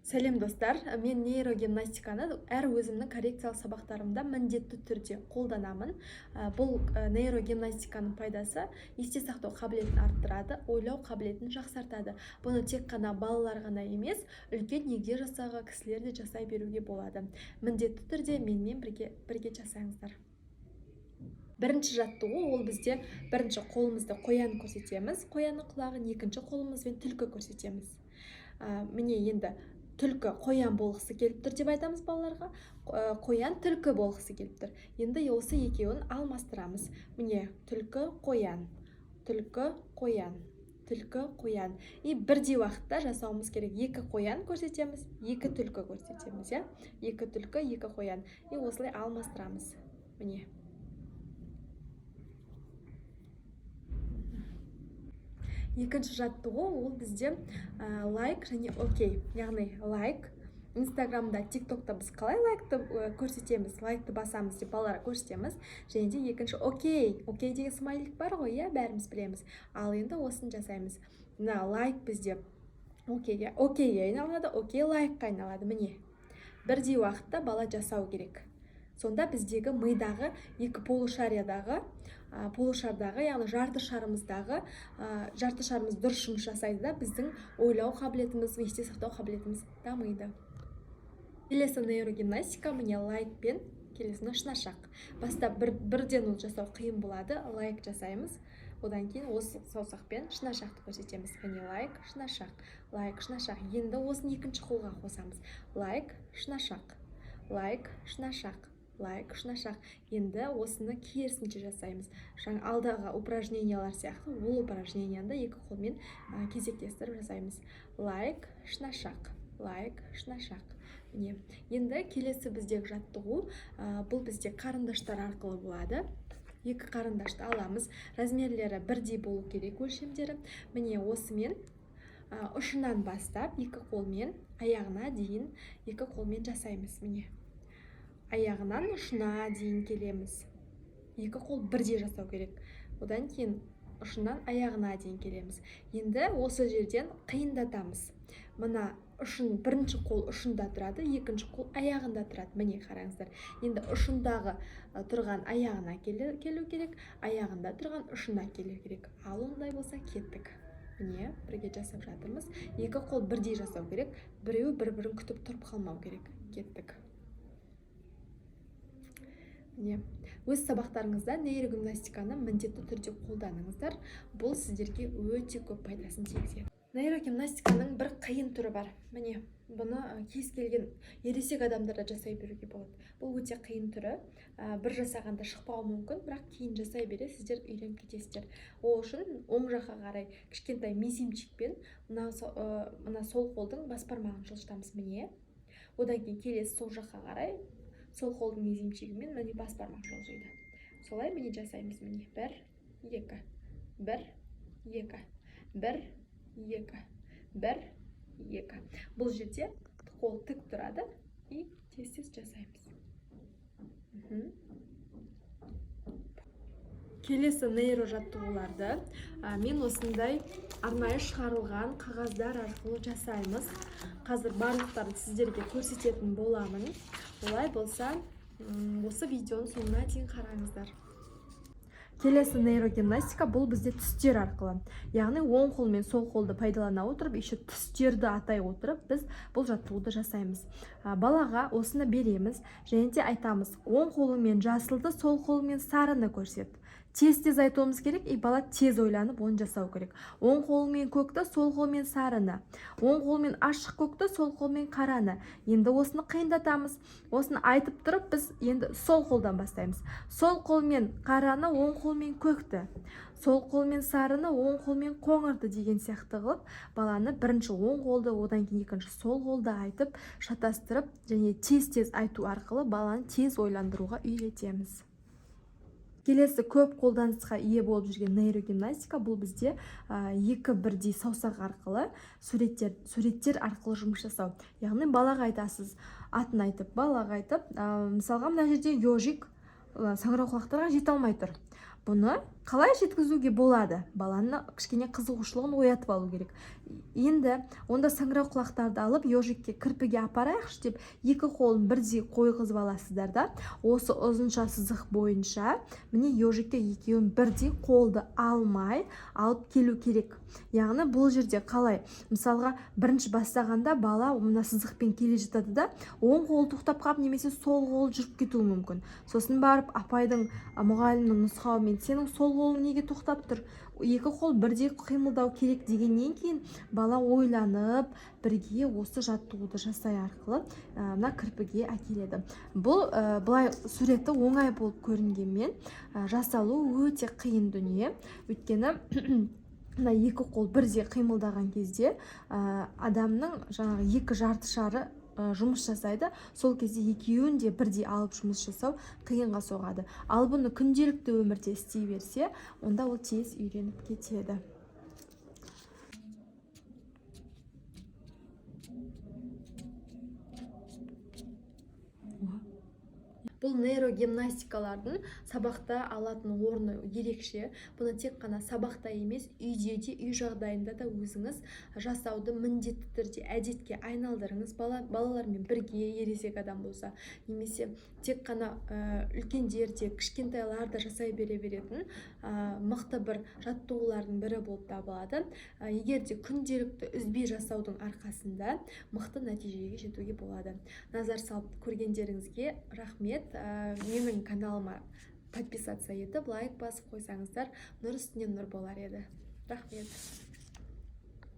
Сәлем достар, мен нейрогимнастиканы әр өзімнің коррекциялық сабақтарымда міндетті түрде қолданамын. Бұл нейрогимнастиканың пайдасы есте сақтау қабілетін арттырады, ойлау қабілетін жақсартады. Бұны тек қана балалар ғана емес, үлкен егде жастағы кісілер де жасай беруге болады. Міндетті түрде менімен бірге жасаңыздар. Бірінші жаттығу ол бізде бірінші қолымызды қоян көрсетеміз, қоянның құлағын, екінші қолымызбен түлкі көрсетеміз. Міне енді түлкі қоян болғысы келіп тұр деп айтамыз балаларға, қоян түлкі болғысы келіп тұр. Енді осы екеуін алмастырамыз. Міне түлкі қоян, түлкі қоян, түлкі қоян. И бірдей уақытта жасауымыз керек. Екі қоян көрсетеміз, екі түлкі көрсетеміз, екі түлкі, екі қоян. И осылай алмастырамыз. Міне. Екінші жаттығу ол бізде лайк және окей. Яғни лайк. Инстаграмда, тиктокта біз қалай лайкты көрсетеміз, лайкты басамыз деп балаларға көрсетеміз. Және де екінші окей. Окей деген смайлик бар ғой, бәріміз білеміз. Ал енді осыны жасаймыз. Лайк бізде окейге айналады, окей лайкқа айналады. Міне. Бірдей уақытта бала жасау керек. Сонда біздегі мидағы екі полушариядағы, яғни жарты шарымыз дұрыс жұмыс жасайды да, біздің ойлау қабілетіміз, есте сақтау қабілетіміз дамиды. Келесі нейрогимнастика міне лайкпен келесіні шынашақ. Баста бірден ол жасау қиын болады, лайк жасаймыз. Одан кейін осы саусақпен шынашақты көрсетеміз. Міне лайк, шынашақ. Енді осыны екінші қолға қосамыз. Лайк, шынашақ. Лайк, шынашақ. Лайк, шынашақ. Енді осыны керісінше жасаймыз. Жаңа алдағы упражнениялар сияқты, ол упражненияны екі қолмен кезектестіріп жасаймыз. Лайк, шынашақ. Лайк, шынашақ. Міне. Енді келесі біздегі жаттығу, бұл бізде қарындаштар арқылы болады. Екі қарындашты аламыз. Размерлері бірдей болу керек өлшемдері. Міне осымен ұшынан бастап, екі қолмен аяғына дейін екі қолмен жасаймыз. Міне. Аяғынан ұшына дейін келеміз. Екі қол бірдей жасау керек. Одан кейін ұшынан аяғына дейін келеміз. Енді осы жерден қиындатамыз. Мына бірінші қол ұшында тұрады, екінші қол аяғында тұрады. Міне қараңыздар. Енді ұшындағы тұрған аяғына келу керек, аяғында тұрған ұшына келу керек. Ал ондай болса кеттік. Міне, бірге жасап жатырмыз. Екі қол бірдей жасау керек. Біреуі бір-бірін күтіп тұрып қалмау керек. Кеттік. Өз сабақтарыңызда нейрогимнастиканы міндетті түрде қолданыңыздар. Бұл сіздерге өте көп пайдасын тигізеді. Нейрогимнастиканың бір қиын түрі бар. Міне, бұны кез келген ересек адамдарда жасай беруге болады. Бұл өте қиын түрі. Бір жасағанда шықпауы мүмкін, бірақ кейін жасай бере сіздер үйреніп кетесіздер. Ол үшін оң жаққа қарай кішкентай мизинчикпен мына сол қолдың бас бармағын жылжытамыз. Міне. Одан кейін келесі сол жаққа қарай сол қолдың мизинчигімен міне бас бармақ жылжиды. Солай міне жасаймыз. Міне 1, 2, 1, 2, 1, 2, 1, 2. Бұл жерде қол тік тұрады и тез жасаймыз. Келесі нейро жаттығуларды мен осындай арнайы шығарылған қағаздар арқылы жасаймыз. Қазір барлықтарын сіздерге көрсететін боламын. Олай болса, осы видеоның соңына дейін қараңыздар. Келесі нейрогимнастика бұл бізде түстер арқылы. Яғни оң қол мен сол қолды пайдалана отырып, еще түстерді атай отырып, біз бұл жаттығуды жасаймыз. Балаға осыны береміз, және де айтамыз, оң қолымен жасылды, сол қолымен сарыны көрсет. Тез айтуымыз керек, бала тез ойланып, оны жасау керек. Оң қолмен көкті, сол қолмен сарыны. Оң қолмен ашық көкті, сол қолмен қараны. Енді осыны қиындатамыз. Осыны айтып тұрып, біз енді сол қолдан бастаймыз. Сол қолмен қараны, оң қолмен көкті. Сол қолмен сарыны, оң қолмен қоңырды деген сияқты қылып, баланы бірінші оң қолды, одан кейін екінші сол қолды айтып, шатастырып, және тез айту арқылы баланы тез ойландыруға үйретеміз. Келесі көп қолданысқа ие болып жүрген нейрогимнастика бұл бізде екі бірдей саусақ арқылы суреттер арқылы жұмыс жасау. Яғни балаға айтасыз, атын айтып, балаға айтып, мысалға мына жерде ежик саңырауқұлақтарға жете алмай тұр. Бұны қалай жеткізуге болады? Баланы кішкене қызығушылығын оятып алу керек. Енді онда саңырауқұлақтарды алып ежикке кірпіге апарайықшы деп екі қолын бірдей қойғызып аласыздар да, осы ұзынша сызық бойынша міне ежикке екеуін бірдей қолды алмай алып келу керек. Яғни бұл жерде қалай? Мысалға бірінші бастағанда бала мына сызықпен келе жатады да, оң қолы тоқтап қалып немесе сол қолы жүріп кетуі мүмкін. Сосын барып апайдың мұғалімнің нұсқауымен сенің сол қолың неге тоқтап тұр? Екі қол бірдей қимылдау керек дегеннен кейін бала ойланып бірге осы жаттығуды жасай арқылы мына кірпіге әкеледі. Бұл былай суреті оңай болып көрінгенмен жасалу өте қиын дүние. Өйткені мына екі қол бірдей қимылдаған кезде адамның жаңағы екі жарты шары жұмыс жасайды. Сол кезде екеуін де бірдей алып жұмыс жасау қиынға соғады. Ал бұны күнделікті өмірде істей берсе, онда ол тез үйреніп кетеді. Бұл нейрогимнастикалардың сабақта алатын орны ерекше. Бұны тек қана сабақта емес, үйде де, үй жағдайында да өзіңіз жасауды міндетті түрде әдетке айналдырыңыз. Балалармен бірге, ересек адам болса, немесе тек қана үлкендерде, кішкентайларда жасай беретін мықты бір жаттығулардың бірі болып табылады. Егер де күнделікті үзбей жасаудың арқасында мықты нәтижеге жетуге болады. Назар салып көргендеріңізге рахмет. Менің каналыма подписаться етіп, лайк басып қойсаңыздар, нұр үстіне нұр болар еді. Рахмет.